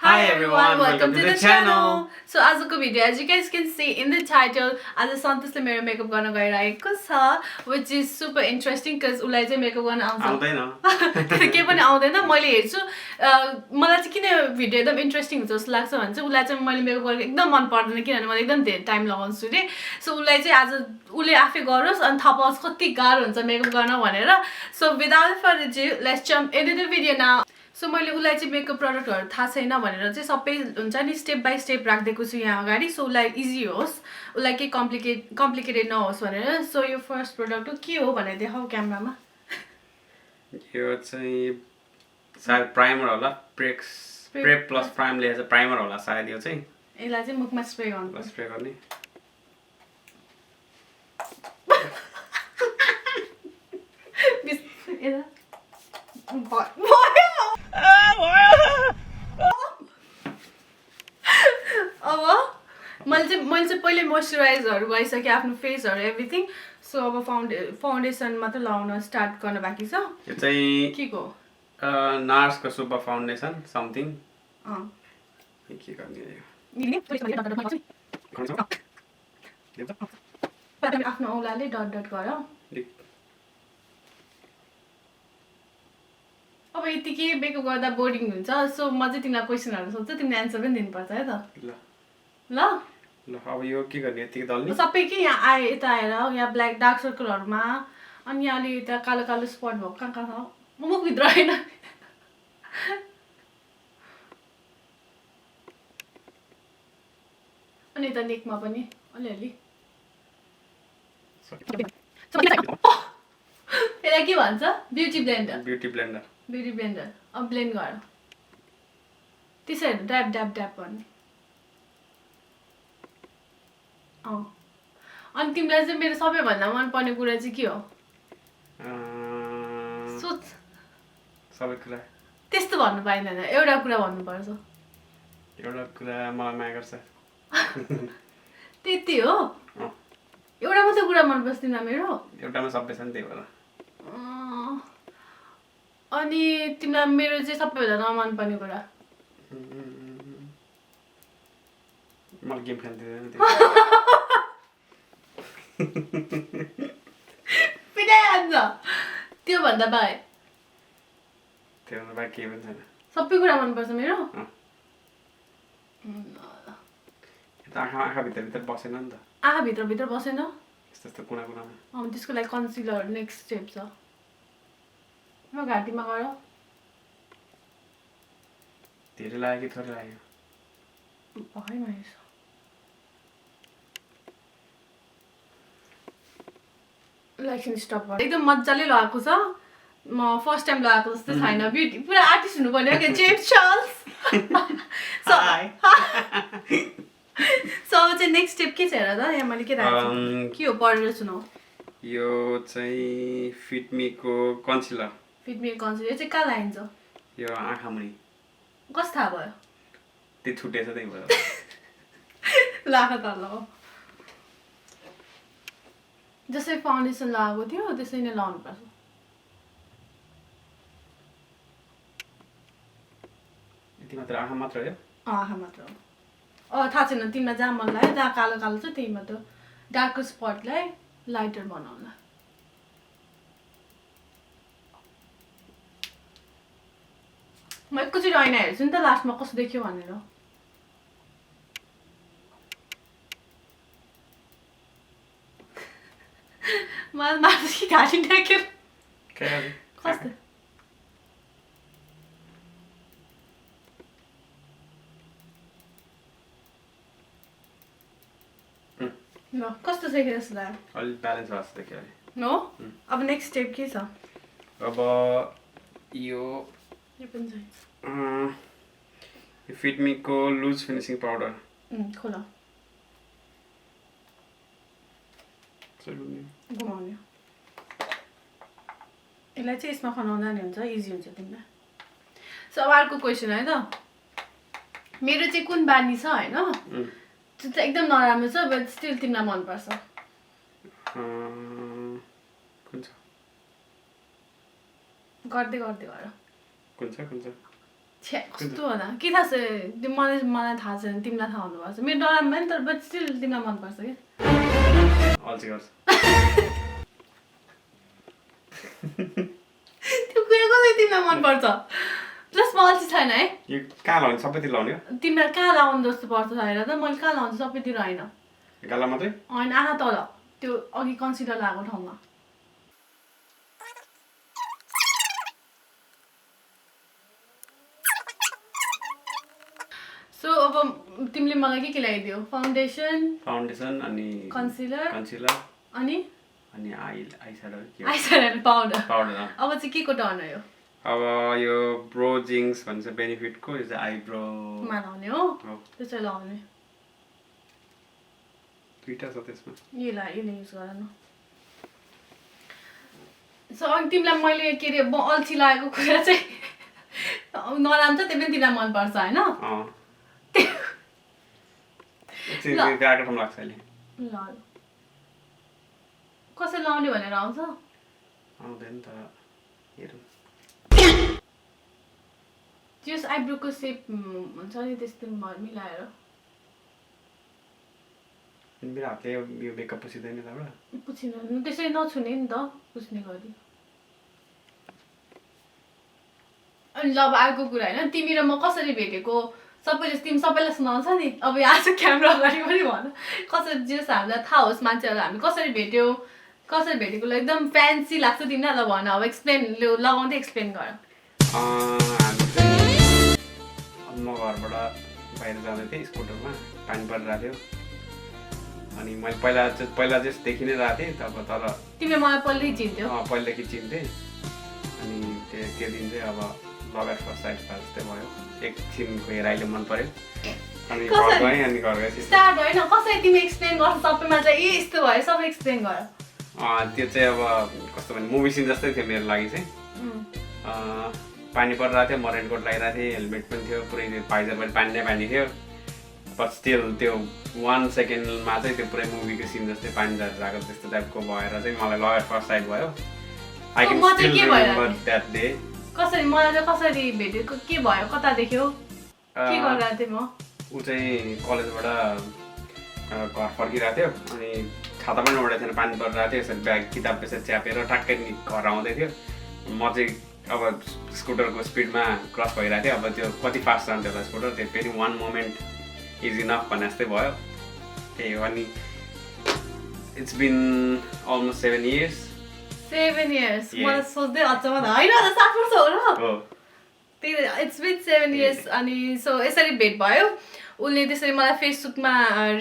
Hi everyone, welcome to the channel. So आजको video as you guys can see in the title आज सन्तोषले मेरो makeup गर्न गइरहेको छ which is super interesting cuz उलाई चाहिँ मेकअप गर्न आउँदैन के पनि आउँदैन मैले हेर्छु मलाई चाहिँ किन भिडियो एकदम इन्ट्रेस्टिङ हुन्छ जस्तो लाग्छ भने चाहिँ उलाई चाहिँ मैले मेकअप गरेको एकदम मन पर्दैन किनभने मैले एकदम धेरै टाइम लगाउँछु रे सो उलाई चाहिँ आज उले आफै गरोस् अनि थाहा पाओस् कति गाह्रो हुन्छ मेकअप गर्न भनेर so without further ado let's jump into the video now. So मैले उसलाई चाहिँ मेकअप प्रडक्टहरू थाहा छैन भनेर चाहिँ सबै हुन्छ नि स्टेप बाई स्टेप राखिदिएको छु यहाँ अगाडि सो उसलाई इजी होस् उसलाई केही कम्प्लिकेटेड नहोस् भनेर सो यो फर्स्ट प्रडक्ट हो के हो भनेर देखाऊ क्यामेरामा यो चाहिँ सायद प्राइमर होला प्रेप प्लस प्राइम लेयर चाहिँ प्राइमर होला सायद यो चाहिँ यसलाई चाहिँ मुखमा स्प्रे गर्नु स्प्रे गर्ने अब मैले चाहिँ पहिले मोइस्चराइजरहरू गरिसकेँ आफ्नो फेसहरू एभ्रिथिङ सो अब फाउन्डेसन मात्र लगाउन स्टार्ट गर्न बाँकी छ यो चाहिँ के को नार्सको सुपर फाउन्डेसन समथिङ के गर्ने आफ्नो औलाले डट डट गर अब यतिकै मेकअप गर्दा बोरिङ हुन्छ सो म चाहिँ तिमीलाई क्वेसनहरू सोध्छु तिमीले एन्सर पनि दिनुपर्छ है त ल ल अब यो के गर्ने यतिकै दल्ने सबै के यहाँ आए यता आएर यहाँ ब्ल्याक डार्क सर्कलहरूमा अनि यहाँ अलि यता कालो कालो स्पट भएको कहाँ कहाँ छ मुखभित्र होइन अनि यता नेकमा पनि अलिअलि यसलाई के भन्छ ब्युटी ब्लेन्डर अब ब्लेन्ड गर त्यसरी ड्याप ड्याप ड्याप गर्ने अनि तिमीलाई चाहिँ मेरो सबैभन्दा मनपर्ने कुरा चाहिँ के हो सोच सबै कुरा त्यस्तो भन्नु पाइँदैन एउटा कुरा भन्नुपर्छ एउटा कुरा मलाई माया गर्छ त्यति हो एउटा मात्रै कुरा मनपर्छ तिमीलाई मेरो एउटामा सबै छ नि त्यही भएर अनि तिमीलाई मेरो चाहिँ सबैभन्दा नमनपर्ने कुरा मलाई गेम खेल्न दिँदैन पिटाइहाल्छ त्योभन्दा बाहेक केही पनि छैन सबै कुरा मनपर्छ मेरो आँखा भित्र बसेन नि त आँखा भित्र बसेन यस्तो कुना कुनामा त्यसको लागि कन्सिलर नेक्स्ट स्टेप छ म घाँटीमा गर धेरै लाग्यो कि थोरै लाग्यो पखाइ मानिस एकछिन स्टप गर एकदम मजाले लगाएको छ म फर्स्ट टाइम लगाएको जस्तो छैन ब्युटी पुरा आर्टिस्ट हुनुपर्ने हो क्या जेम्स चार्ल्स सो चाहिँ नेक्स्ट स्टेप के छ हेर त यहाँ मैले के राखेको के हो पढेर सुनाऊ यो चाहिँ फिटमीको कन्सिलर यो चाहिँ कहाँ लगाइन्छ यो आँखा मुनि कस्तो थाहा भयो त्यो छुटेछ त्यही भयो लाख त ल जसरी फाउन्डेसन लगाएको थियो त्यसरी नै लगाउनुपर्छ यति मात्र आँखा मात्र हो आँखा मात्र हो थाहा छैन तिमीलाई जहाँ मन लाग्यो जहाँ कालो कालो छ त्यही मात्र डार्क स्पटलाई लाइटर बनाउला म एकैचोटि ऐना हेर्छु नि त लास्टमा कस्तो देख्यो भनेर मलाई मार्छ कि घाँटी ढाकेर कस्तो ल कस्तो छ कि जस्तो लाग्यो अलि ब्यालेन्स भएको जस्तो देखियो नो अब नेक्स्ट स्टेप के छ अब यो पनि छ फिटमीको लुज फिनिसिङ पाउडर खोला घुमाउने यसलाई चाहिँ यसमा खनाउँदा नि हुन्छ इजी हुन्छ तिमीलाई सो अब अर्को क्वेसन है त मेरो चाहिँ कुन बानी छ होइन त्यो चाहिँ एकदम नराम्रो छ बट स्टिल तिमीलाई मनपर्छ कुन छ गर्दै गर्दै गर कुन छ छ्या कस्तो होला के थाहा छ त्यो मलाई थाहा छैन तिमीलाई थाहा हुनुपर्छ मेरो डराम्मा नि तर बट स्टिल तिमीलाई मनपर्छ कि अल्छी गर्छ त्यो कुरा कसरी तिमीलाई मनपर्छ प्लस म अल्छी छैन है यो कहाँ लाउने सबैतिर लाउने हो तिमीलाई कहाँ लाउनु जस्तो पर्छ हेर त मैले कहाँ लाउँछु सबैतिर होइन गाला मात्रै होइन आँखा तल त्यो अघि कन्सिडर लगाएको ठाउँमा सो अब तिमीले मलाई के ल्याइदियो फाउन्डेसन अनि कन्सिलर अनि अनि आइस्याडो पाउडर पाउडर अब चाहिँ के को टर्न हो अब यो ब्रोजिङ्स भन्छ बेनिफिटको यो चाहिँ आइब्रोमा लाउने हो त्यो चाहिँ लाउने दुईटा छ त्यसमा यसले युज गर न सो अनि तिमीलाई मैले के अरे अल्छी लागेको कुरा चाहिँ नराम्रो छ त्यही पनि तिमीलाई मनपर्छ होइन ल कसरी लाउने भनेर आउँछ आउँदैन त हेरौँ जस आइब्रोको सेप हुन्छ नि त्यस्तो मिलाएर मेरो हातले यो मेकअप पुछिँदैन त्यहाँबाट पुछिन त्यसरी नछुने नि त पुछ्ने गरी अनि ल अब अर्को कुरा होइन तिमी र म कसरी भेटेको सबैले तिमी सबैलाई सुनाउँछ नि अब आज क्यामेरा अगाडि पनि भन कसरी जस हामीलाई थाहा होस् मान्छेहरू हामी कसरी भेट्यौँ कसरी भेटेको एकदम फ्यान्सी लाग्छ तिमीलाई ल भन अब एक्सप्लेन लगाउँदै एक्सप्लेन गर हामी चाहिँ म घरबाट बाहिर जाँदै थिएँ स्कुटरमा पानी परिरहेको थियो अनि मैले पहिला चाहिँ देखि नै रहेको थिएँ तब तर तिमीले मलाई पहिल्यै चिन्थ्यौ पहिलेदेखि चिन्थेँ अनि त्यो दिन चाहिँ अब लभ एट फर्स्ट साइट जस्तै भयो एकछिनको हेराइले मन पर्यो अनि घर गएँ अनि घर गएपछि स्टार्ट होइन कसरी तिमी एक्सप्लेन गर्छ सबैमा चाहिँ ए यस्तो भयो सबै एक्सप्लेन गर त्यो चाहिँ अब कस्तो भने मुभी सिन जस्तै थियो मेरो लागि चाहिँ पानी परिरहेको थियो म रेनकोट लगाइरहेको थिएँ हेलमेट पनि थियो पुरै पाइजर पनि पानी नै पानी थियो बट स्टिल त्यो 1 सेकेन्डमा चाहिँ त्यो पुरै मुभीको सिन जस्तै पानी झरेर आएको त्यस्तो टाइपको भएर चाहिँ मलाई लभ एट फर्स्ट साइट भयो I can still remember that day कसरी मलाई चाहिँ कसरी भेटेको के भयो कता देख्यौ के गरिरहेको थिएँ म ऊ चाहिँ कलेजबाट घर फर्किरहेको थियो अनि छाता पनि उडेको थिएन पानी परिरहेको थियो यसरी ब्याग किताब यसरी च्यापेर ठ्याक्कै घर आउँदै थियो म चाहिँ अब स्कुटरको स्पिडमा क्रस भइरहेको थियो अब त्यो कति फास्ट जान्थ्यो होला स्कुटर त्यो फेरि 1 मोमेन्ट इज इनफ भन्ने जस्तै भयो त्यही हो अनि it's been almost 7 years 7 years मलाई सोच्दै अचम्म होइन 7 वर्ष हो र त्यही इट्स बिन 7 years अनि सो यसरी भेट भयो उसले त्यसरी मलाई फेसबुकमा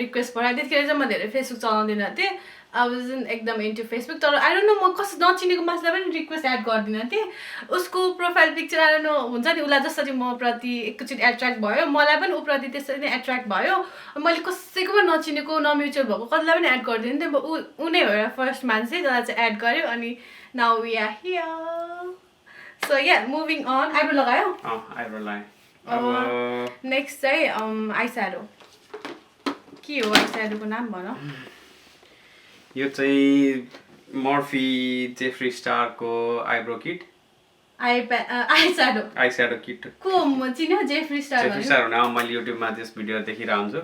रिक्वेस्ट पठायो त्यतिखेर चाहिँ म धेरै फेसबुक चलाउँदिनँ थिएँ आई वाज एकदम इन्टु फेसबुक तर आई डोन्ट नो म कसै नचिनेको मान्छेलाई पनि रिक्वेस्ट एड गर्दिनँ थिएँ उसको profile picture I don't know हुन्छ नि उसलाई जसरी म प्रति एकैचोटि एट्र्याक्ट भयो मलाई पनि ऊप्रति त्यसरी नै एट्र्याक्ट भयो मैले कसैको पनि नचिनेको नम्युचुअल भएको कतिलाई पनि एड गरिदिएँ नि त ऊ नै हो एउटा फर्स्ट मान्छे जसलाई चाहिँ एड गर्यो अनि now we are here so yeah moving on eyebrow लगायो आइब्रो लगाएँ नेक्स्ट चाहिँ आइस्याडो के हो आइस्याडोको नाम भन यो चाहिँ मर्फी जेफ्री स्टारको आइब्रो किट आइस्याडो किट को चिन्यो जेफ्री स्टार हुने मैले युट्युबमा त्यस भिडियो देखिरहेको हुन्छु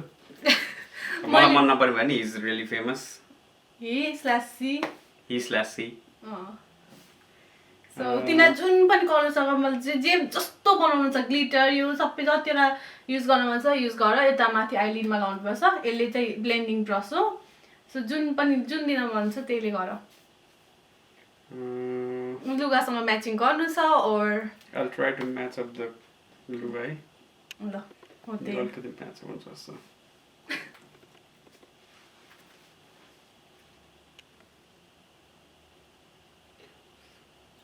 मलाई मन नपर्यो भने is really famous he/she so तिमीलाई जुन पनि कलर छ मलाई जे जस्तो बनाउनु छ ग्लिटर यो सबै जतिवटा युज गर्नु मन छ युज गर यता माथि आइलिडमा लगाउनुपर्छ यसले चाहिँ ब्लेन्डिङ ब्रस हो सो जुन दिन मन छ त्यहीले गर लुगासँग म्याचिङ गर्नु छ ओर I'll try to match up the लुगा है ल हो त्यही अलिकति म्याच हुन्छ जस्तो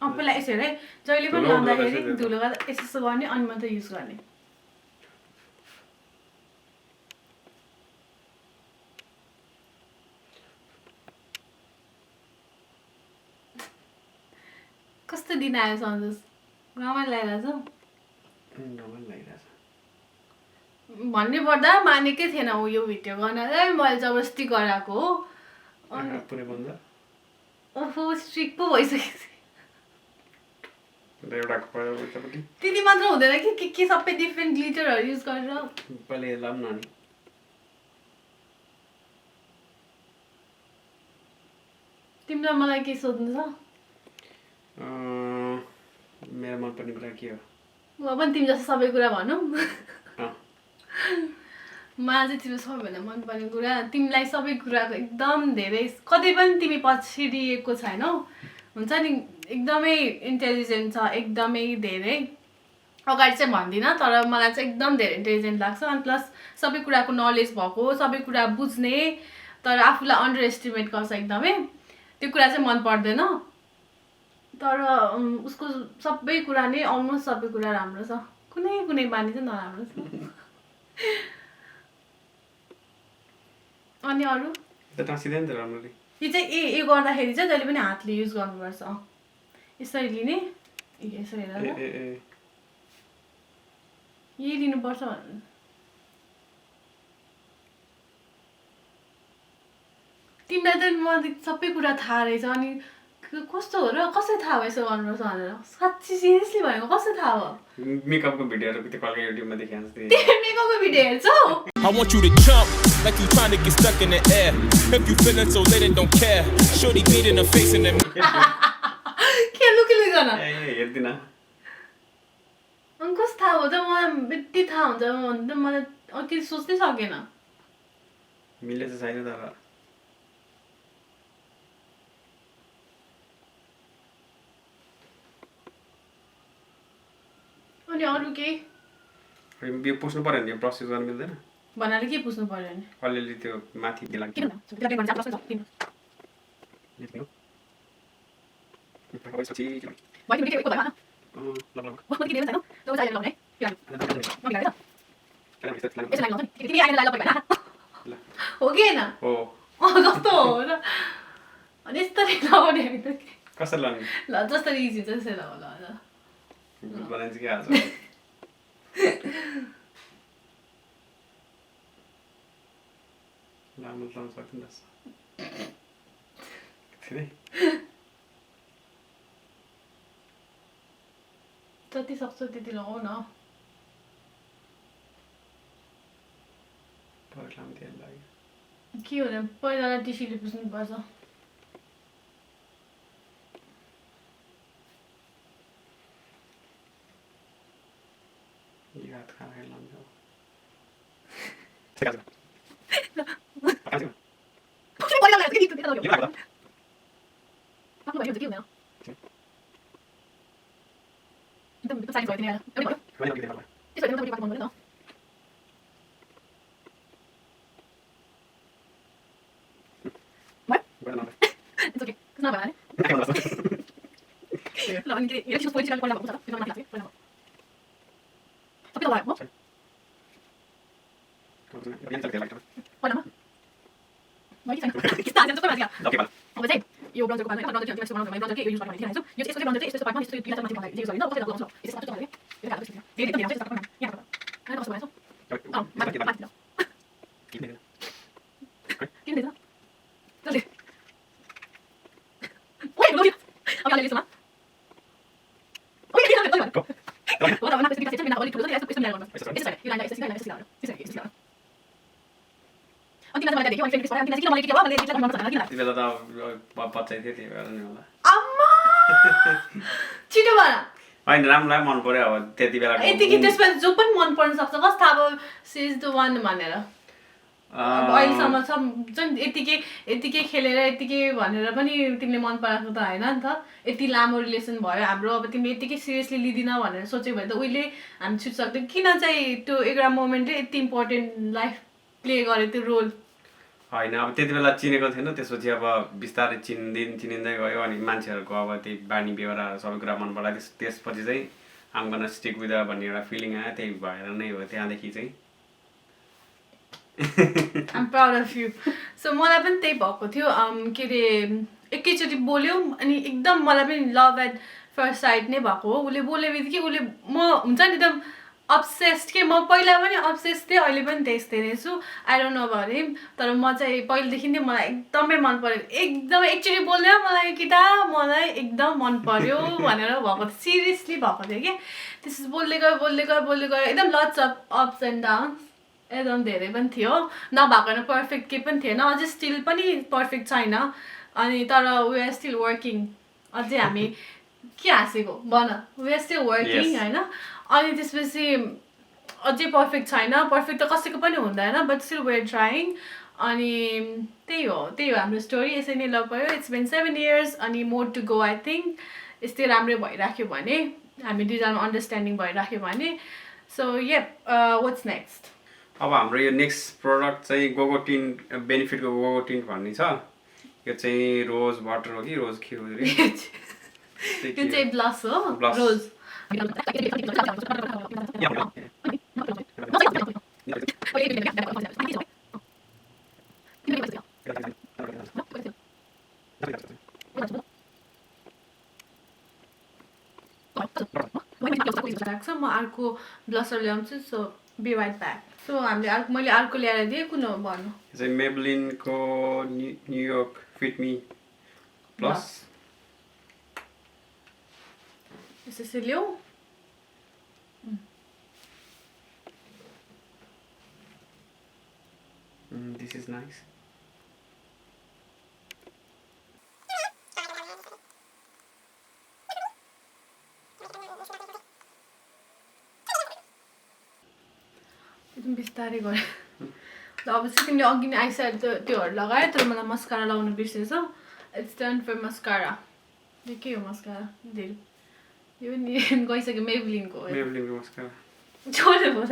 पहिला यसो हेर है जहिले पनि लाउँदाखेरि धुलो गर्दा यसो गर्ने अनि मात्रै युज गर्ने कस्तो दिन आयो सन्तोष रमाइलो लागिरहेछ भन्ने पर्दा मानेकै थिएन ऊ यो भिडियो गर्नलाई मैले जबरजस्ती गराएको हो ओहो स्ट्रिक पो भइसकेको एउटा भयो उतापट्टि त्यति मात्र हुँदैन कि के सबै डिफ्रेन्ट ग्लिटरहरू युज गरेर पहिला हेर्ला पनि नि तिमीलाई मलाई के सोध्नु छ मेरो मनपर्ने कुरा के हो म पनि तिमी जस्तो सबै कुरा भनौँ मलाई चाहिँ तिम्रो सबैभन्दा मनपर्ने कुरा तिमीलाई सबै कुराको एकदम धेरै कतै पनि तिमी पछिरिएको छैनौ हुन्छ नि एकदमै इन्टेलिजेन्ट छ एकदमै धेरै अगाडि चाहिँ भन्दिनँ तर मलाई चाहिँ एकदम धेरै इन्टेलिजेन्ट लाग्छ अनि प्लस सबै कुराको नलेज भएको सबै कुरा बुझ्ने तर आफूलाई अन्डर एस्टिमेट गर्छ एकदमै त्यो कुरा चाहिँ मन पर्दैन तर उसको सबै कुरा नै अलमोस्ट सबै कुरा राम्रो छ कुनै कुनै बानी चाहिँ नराम्रो छ अनि अरू त टाँसिदैन त राम्ररी यो चाहिँ ए गर्दाखेरि चाहिँ जहिले पनि हातले युज गर्नुपर्छ यसरी लिने यसरी हेर यही लिनुपर्छ तिमीलाई त म सबै कुरा थाहा रहेछ अनि कस्तो हो र कसरी थाहा भयो यसो गर्नुपर्छ भनेर साँच्ची सिरियसली भनेको कसरी थाहा भयो मेकअपको भिडियोहरू त्यो कहिले युट्युबमा देखाएको तिमी मेकअपको video हेर्छौ I want you to jump like you trying to get stuck in the air. If you feeling so late and don't care, shorty beat in the face and then. खेलु गर्न हेर्दिन अनि कस्तो थाहा हो त मलाई यति थाहा हुन्छ भने त मलाई अघि सोच्नै सकेन मिले चाहिँ छैन तर अनि अरू केही यो पुस्नु पर्यो नि प्रोसेस गर्न मिल्दैन भन्नाले के पुस्नु पर्यो नि अलिअलि त्यो माथि दिला हो कि होइन कस्तो हो र अनि यस्तरी लगाउने हामी त कसरी लाने ल जसरी इजी त्यसरी लगाउला बनाइन्छ के आज लामो लाउन सक्दैन जति सक्छ त्यति लगाऊ न के हो र पहिला टिस्युले पुस्नुपर्छ हात खाना लान्छ यो ब्राउजरको बारेमा ब्राउजर के यस्तो बनाउँछ ब्राउजर के युज गर्ने भनेर यो यसको ब्राउजर चाहिँ यस्तो पाइपमा यस्तो पिला माथि बनाएर युज गरिन्छ कसैले लगाउँछ यसो कस्तो चलायो यो कालो स्टिक धेरै धेरै आउँछ यस्तो यहाँ हैन कस्तो बनाउँछ माथि किन दिन्छ जल्दी ओइ लो अब यहाँ लेसमा ओइ किन दिन्छ हो र माथि स्टिक चाहिँ बिना अलिक ठुलो छ यस्तो मिलाएर गर्नु यसो यो लाइन यसो यसो अनि तिमीलाई मलाई देख्यो अनि फ्रेन्ड किन मलाई के भयो भने तिमीलाई मन पर्छ किन त्यति बेला त बच्चै थियो त्यही भएर नि होला अम्मा छिटो भन होइन राम्रो मन पर्यो अब त्यति बेला यतिकै त्यसमा जो पनि मन पर्न सक्छ कस्तो अब सी इज द वान भनेर अब अहिलेसम्म छ जुन यतिकै खेलेर यतिकै भनेर पनि तिमीले मन पराएको त होइन नि त यति लामो रिलेसन भयो हाम्रो अब तिमीले यतिकै सिरियसली लिँदिन भनेर सोच्यो भने त उहिले हामी छुट सक्दैन किन चाहिँ त्यो एउटा मोमेन्टले यति इम्पोर्टेन्ट लाइफ प्ले गरे त्यो रोल होइन अब त्यति बेला चिनेको थिएन त्यसपछि अब बिस्तारै चिनिँदै गयो अनि मान्छेहरूको अब त्यही बानी बेहोराहरू सबै कुरा मन परायो त्यसपछि चाहिँ आम गर्न स्टिक विथ भन्ने एउटा फिलिङ आयो त्यही भएर नै हो त्यहाँदेखि चाहिँ I'm proud of you so मलाई पनि त्यही भएको थियो के अरे एकैचोटि बोल्यो अनि एकदम मलाई पनि लभ एट फर्स्ट साइट नै भएको हो उसले बोले बित्तिकै उसले म हुन्छ नि एकदम अब्सेस्ड के म पहिला पनि अब्सेस्ड थिएँ अहिले पनि त्यस्तै नै छु आई डोन्ट नो अबाउट हिम तर म चाहिँ पहिलेदेखि नै मलाई एकदमै मन पर्यो एकदमै एक्चुअली बोल्दै मलाई किताब मलाई एकदम मन पर्यो भनेर भएको थियो सिरियसली भएको थियो कि त्यसपछि बोल्दै गयो एकदम लट्स अप्स एन्ड डाउन्स एकदम धेरै पनि थियो नभएको होइन पर्फेक्ट केही पनि थिएन अझै स्टिल पनि पर्फेक्ट छैन अनि तर वी आर स्टिल वर्किङ अझै हामी के हाँसेको भन वी आर स्टिल वर्किङ होइन अनि त्यसपछि अझै पर्फेक्ट छैन पर्फेक्ट त कसैको पनि हुँदैन but still we are trying अनि त्यही हो हाम्रो स्टोरी यसै नै लग पऱ्यो इट्स बिन 7 years अनि more to go I think यस्तै राम्रै भइराख्यो भने हामी दुईजना अन्डरस्ट्यान्डिङ भइराख्यो भने सो या वाट्स नेक्स्ट अब हाम्रो यो नेक्स्ट प्रोडक्ट चाहिँ गोगोटिन बेनिफिटको गोगोटिन भन्ने छ यो चाहिँ रोज वाटर हो कि रोज के हो रे यो चाहिँ ब्लस हो रोज म अर्को ब्लसर ल्याउँछु so be right back so हामीले मैले अर्को ल्याएर दिएँ कुन हो भन्नु चाहिँ मेबलिनको न्युयोर्क फिट मी प्लस यसरी ल्याऊ दिस इज नाइस एकदम बिस्तारै गरेँ ल अब चाहिँ तिमीले अघि नै आइसाइड त्योहरू लगायो तर मलाई मस्कारा लगाउनु बिर्सेछ इट्स डन फर मस्कारा यो के हो मस्कारा धेरै यो नि गइसक्यो मेबलिनको मस्कारा छोड्यो भन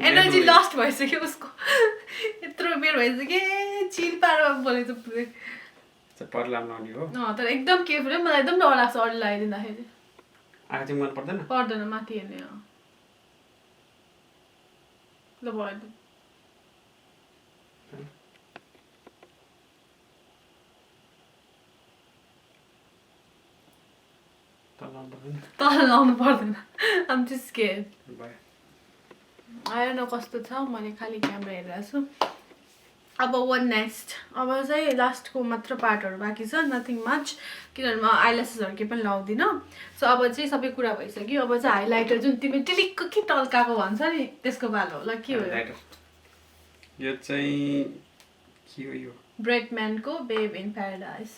एनर्जी लस्ट भइसक्यो उसको यत्रो बेर भइसक्यो चिल पारेर बोलेको पुरै पर्लाम लाउने हो तर एकदम केयरफुल मलाई एकदम डर लाग्छ अरू लगाइदिँदाखेरि आँखा चाहिँ मन पर्दैन पर्दैन माथि हेर्ने ल भयो तल लाउनु पर्दैन आम चाहिँ स्केयर आएन कस्तो छ मैले खालि क्यामेरा हेरिरहेको छु अब वान नेक्स्ट अब चाहिँ लास्टको मात्र पार्टहरू बाँकी छ नथिङ मच किनभने म आइल्यासेसहरू केही पनि लाउँदिनँ सो अब चाहिँ सबै कुरा भइसक्यो अब चाहिँ हाइलाइटर जुन तिमी टिलिक्क के टल्काएको भन्छ नि त्यसको बालो ल के हो यो चाहिँ के हो यो ब्रेडम्यानको बेब इन प्याराडाइज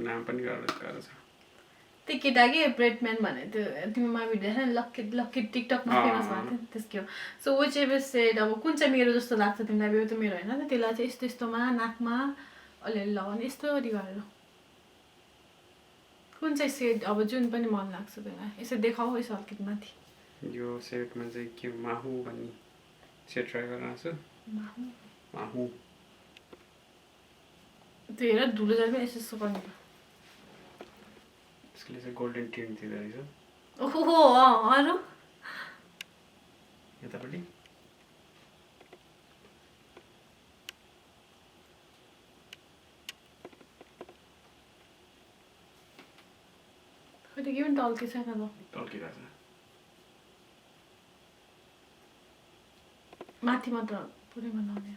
नाम पनि गाह्रो छ त्यो केटा के ब्रेडम्यान भने त्यो तिमीमा भिडियो छ नि लक्की टिकटकमा फेमस भएको थियो त्यसको सो विच एभर सेड अब कुन चाहिँ मेरो जस्तो लाग्छ तिमीलाई यो त मेरो होइन त त्यसलाई चाहिँ यस्तो यस्तोमा नाकमा अलिअलि लगाउने यस्तो गरेर कुन चाहिँ सेड अब जुन पनि मन लाग्छ त्यसलाई यसो देखाऊ यसो हल्कित माथि यो सेडमा चाहिँ के माहु भन्ने सेड ट्राई गर्न छु माहु त्यो हेर धुलो जाने यसो यस्तो गर्ने यसले चाहिँ गोल्डन टिन्ट दिँदो रहेछ ओहो अरू यतापट्टि खै के पनि टल्के छैन त टल्किरहेछ माथि मात्र पुरै बनाउने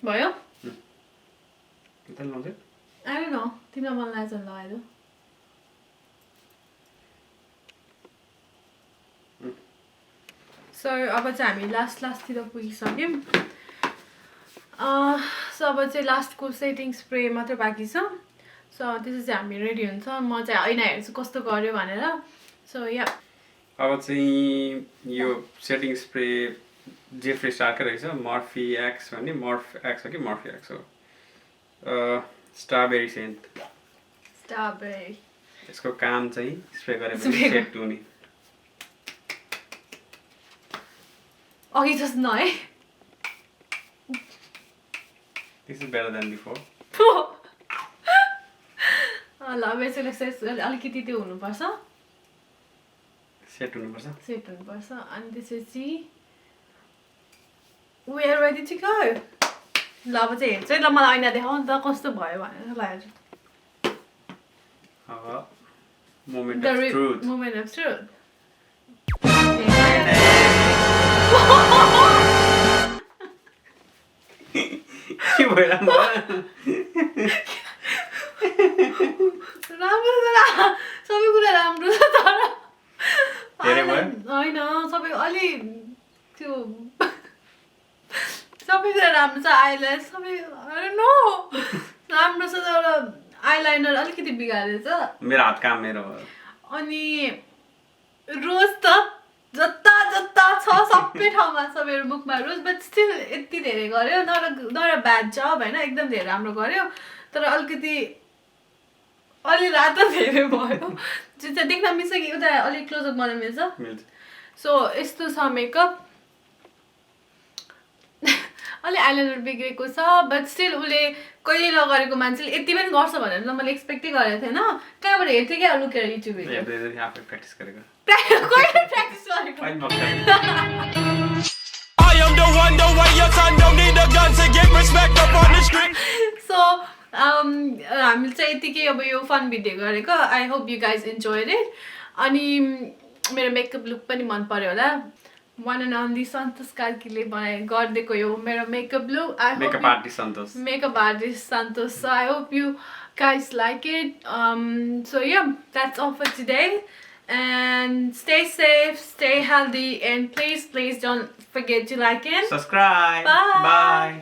भयो आयो न तिमीलाई मन लाग्छ लगाएर सर अब चाहिँ हामी लास्टतिर पुगिसक्यौँ सो अब चाहिँ लास्टको सेटिङ स्प्रे मात्र बाँकी छ सो त्यसो चाहिँ हामी रेडी हुन्छ म चाहिँ ऐना हेर्छु कस्तो गर्यो भनेर सो या अब चाहिँ यो सेटिङ स्प्रे जेफ्री स्टारकै रहेछ मर्फी एक्स भन्ने मर्फ एक्स हो कि मर्फी एक्स हो स्ट्रबेरी सेन्ट स्ट्रबेरी यसको काम चाहिँ स्प्रे गरेपछि सेट हुने अघि जस्तो न है this is better than before ल अब यसैले अलिकति त्यो हुनुपर्छ सेट हुनुपर्छ अनि त्यसपछि We are ready to go. ल अब चाहिँ हेर्छु है ल मलाई ऐना देखाऊ नि त कस्तो भयो भनेर ल हेर्छु Moment The of truth. moment of truth. के भइरा राम्रो छ सबै कुरा राम्रो छ तर धेरै भयो? होइन सबै अलि त्यो सबै कुरा राम्रो छ आइल्यास सबै नो राम्रो छ तर आइलाइनर अलिकति बिगारेछ मेरो हात काम मेरो अनि रोज त जता जता छ सबै ठाउँमा छ मेरो मुखमा रोज बट स्टिल यति धेरै गर्यो नर ब्याड जब होइन एकदम धेरै राम्रो गर्यो तर अलिकति अलि रातो धेरै भयो जुन चाहिँ देख्न मिल्छ कि उता अलिक क्लोजअप गर्न मिल्छ सो यस्तो छ मेकअप अलि आइलाइनर बिग्रेको छ बट स्टिल उसले कहिले नगरेको मान्छेले यति पनि गर्छ भनेर त मैले एक्सपेक्टै गरेको थिएन कहाँबाट हेर्थेँ क्या लुकेर युट्युब हेरेर आफै प्र्याक्टिस गरेको कहिले प्र्याक्टिस गरेको I am the one, the way your son don't need a gun to get respect up on the street. So हामीले चाहिँ यतिकै अब यो फन भिडियो गरेको I hope you guys enjoyed it अनि मेरो मेकअप लुक पनि मन पर्यो होला वान एन्ड ओन्ली सन्तोष कार्कीले गरिदिएको यो मेरो makeup look makeup artist Santosh so I hope you guys like it so yeah that's all for today and stay safe, stay healthy, and please don't forget to like and subscribe. Bye.